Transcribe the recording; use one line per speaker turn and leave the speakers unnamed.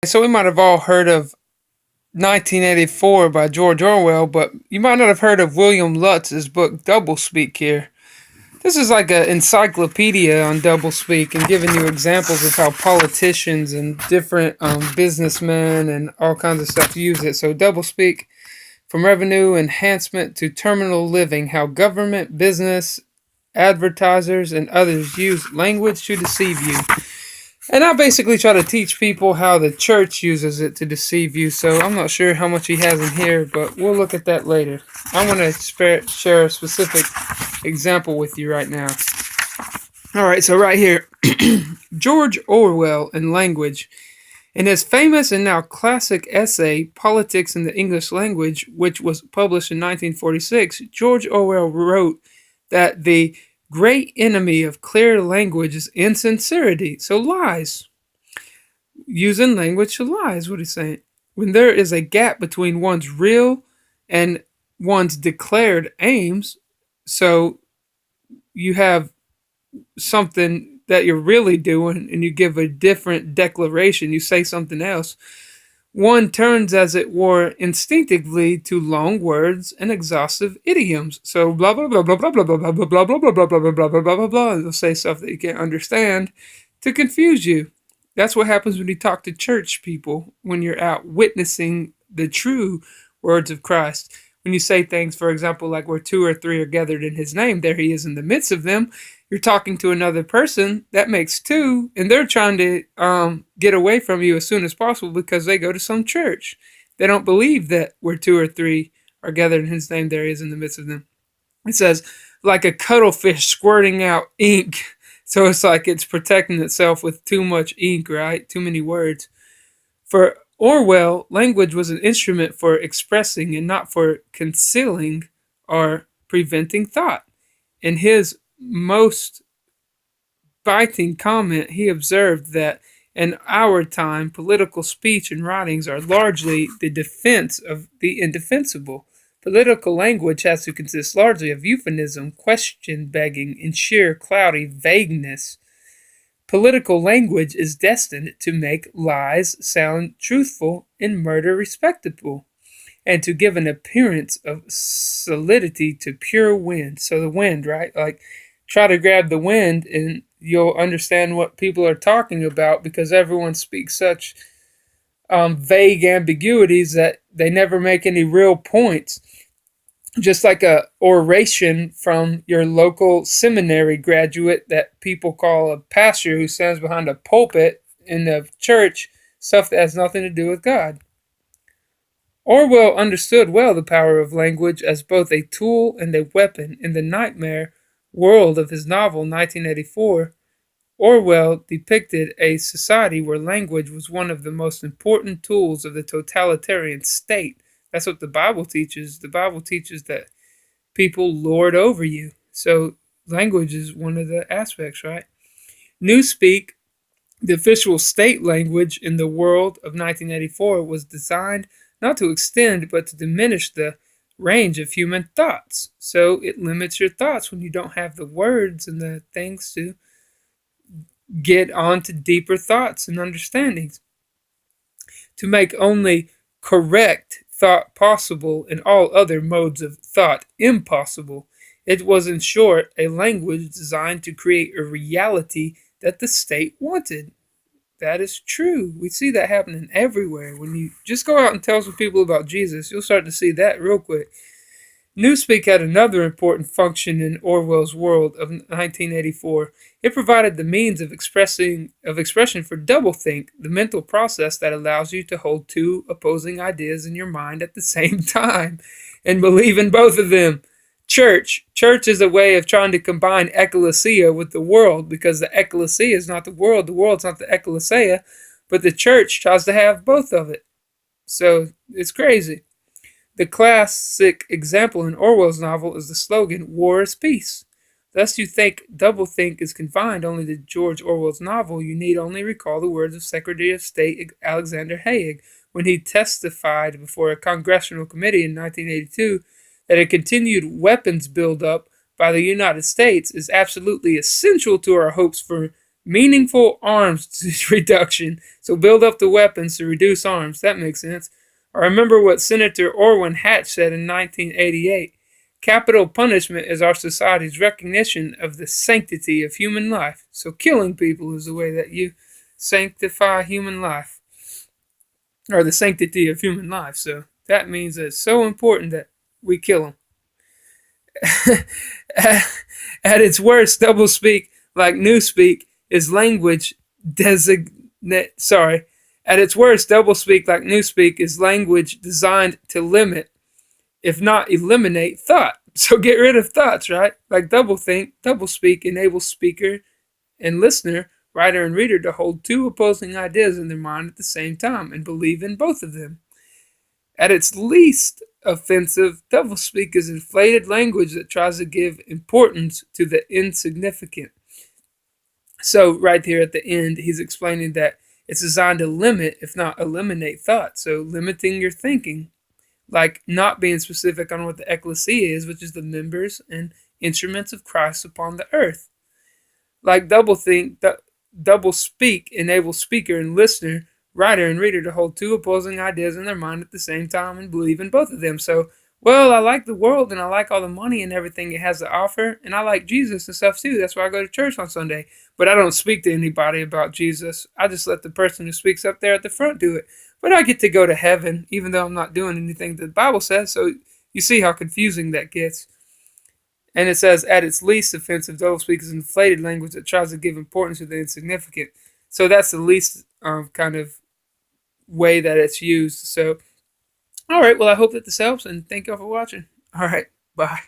So we might have all heard of 1984 by George Orwell, but you might not have heard of William Lutz's book Doublespeak here. This is like an encyclopedia on doublespeak and giving you examples of how politicians and different businessmen and all kinds of stuff use it. So doublespeak, from revenue enhancement to terminal living, how government, business, advertisers, and others use language to deceive you. And I basically try to teach people how the church uses it to deceive you. So I'm not sure how much he has in here, but we'll look at that later. I want to share a specific example with you right now. All right, so right here, George Orwell in Language. In his famous and now classic essay, Politics in the English Language, which was published in 1946, George Orwell wrote that the great enemy of clear language is insincerity, so lies. Using language to lie is what he's saying. When there is a gap between one's real and one's declared aims, so you have something that you're really doing and you give a different declaration, you say something else, one turns, as it were, instinctively to long words and exhaustive idioms. So blah blah blah blah blah blah blah blah blah blah blah blah blah blah blah blah blah blah blah. They'll say stuff that you can't understand to confuse you. That's what happens when you talk to church people when you're out witnessing the true words of Christ. When you say things, for example, like where 2 or 3 are gathered in his name, there he is in the midst of them. You're talking to another person, that makes 2, and they're trying to get away from you as soon as possible because they go to some church. They don't believe that where 2 or 3 are gathered in his name, there he is in the midst of them. It says, like a cuttlefish squirting out ink. So it's like it's protecting itself with too much ink, right? Too many words. For Orwell, language was an instrument for expressing and not for concealing or preventing thought. In his most biting comment, he observed that in our time, political speech and writings are largely the defense of the indefensible. Political language has to consist largely of euphemism, question begging, and sheer cloudy vagueness. Political language is destined to make lies sound truthful and murder respectable, and to give an appearance of solidity to pure wind. So the wind, right? Like, try to grab the wind and you'll understand what people are talking about because everyone speaks such vague ambiguities that they never make any real points. Just like a oration from your local seminary graduate that people call a pastor who stands behind a pulpit in the church, stuff that has nothing to do with God. Orwell understood well the power of language as both a tool and a weapon. In the nightmare world of his novel 1984, Orwell depicted a society where language was one of the most important tools of the totalitarian state. That's what the Bible teaches. The Bible teaches that people lord over you. So language is one of the aspects, right? Newspeak, the official state language in the world of 1984, was designed not to extend but to diminish the range of human thoughts. So it limits your thoughts when you don't have the words and the things to get on to deeper thoughts and understandings. To make only correct thought possible and all other modes of thought impossible. It was, in short, a language designed to create a reality that the state wanted. That is true. We see that happening everywhere. When you just go out and tell some people about Jesus, you'll start to see that real quick. Newspeak had another important function in Orwell's world of 1984. It provided the means of expression for doublethink, the mental process that allows you to hold 2 opposing ideas in your mind at the same time and believe in both of them. Church is a way of trying to combine ecclesia with the world, because the ecclesia is not the world's not the ecclesia, but the church tries to have both of it. So it's crazy. The classic example in Orwell's novel is the slogan, "War is peace." Lest you think doublethink is confined only to George Orwell's novel, you need only recall the words of Secretary of State Alexander Haig when he testified before a congressional committee in 1982 that a continued weapons buildup by the United States is absolutely essential to our hopes for Meaningful arms reduction. So build up the weapons to reduce arms. That makes sense. I remember what Senator Orwin Hatch said in 1988. Capital punishment is our society's recognition of the sanctity of human life. So killing people is the way that you sanctify human life, or the sanctity of human life. So that means that it's so important that we kill them. At its worst, doublespeak, like newspeak, is language designate. Sorry. At its worst, doublespeak, like newspeak, is language designed to limit, if not eliminate, thought. So get rid of thoughts, right? Like doublespeak enables speaker and listener, writer and reader to hold two opposing ideas in their mind at the same time and believe in both of them. At its least offensive, doublespeak is inflated language that tries to give importance to the insignificant. So right here at the end, he's explaining that it's designed to limit, if not eliminate, thought. So limiting your thinking, like not being specific on what the ecclesia is, which is the members and instruments of Christ upon the earth. Like doublespeak enables speaker and listener, writer and reader to hold two opposing ideas in their mind at the same time and believe in both of them. So, well, I like the world and I like all the money and everything it has to offer, and I like Jesus and stuff too. That's why I go to church on Sunday. But I don't speak to anybody about Jesus. I just let the person who speaks up there at the front do it. But I get to go to heaven, even though I'm not doing anything that the Bible says. So you see how confusing that gets. And it says, at its least offensive, doublespeak is inflated language that tries to give importance to the insignificant. So that's the least kind of way that it's used. So, all right, well, I hope that this helps, and thank y'all for watching. All right, bye.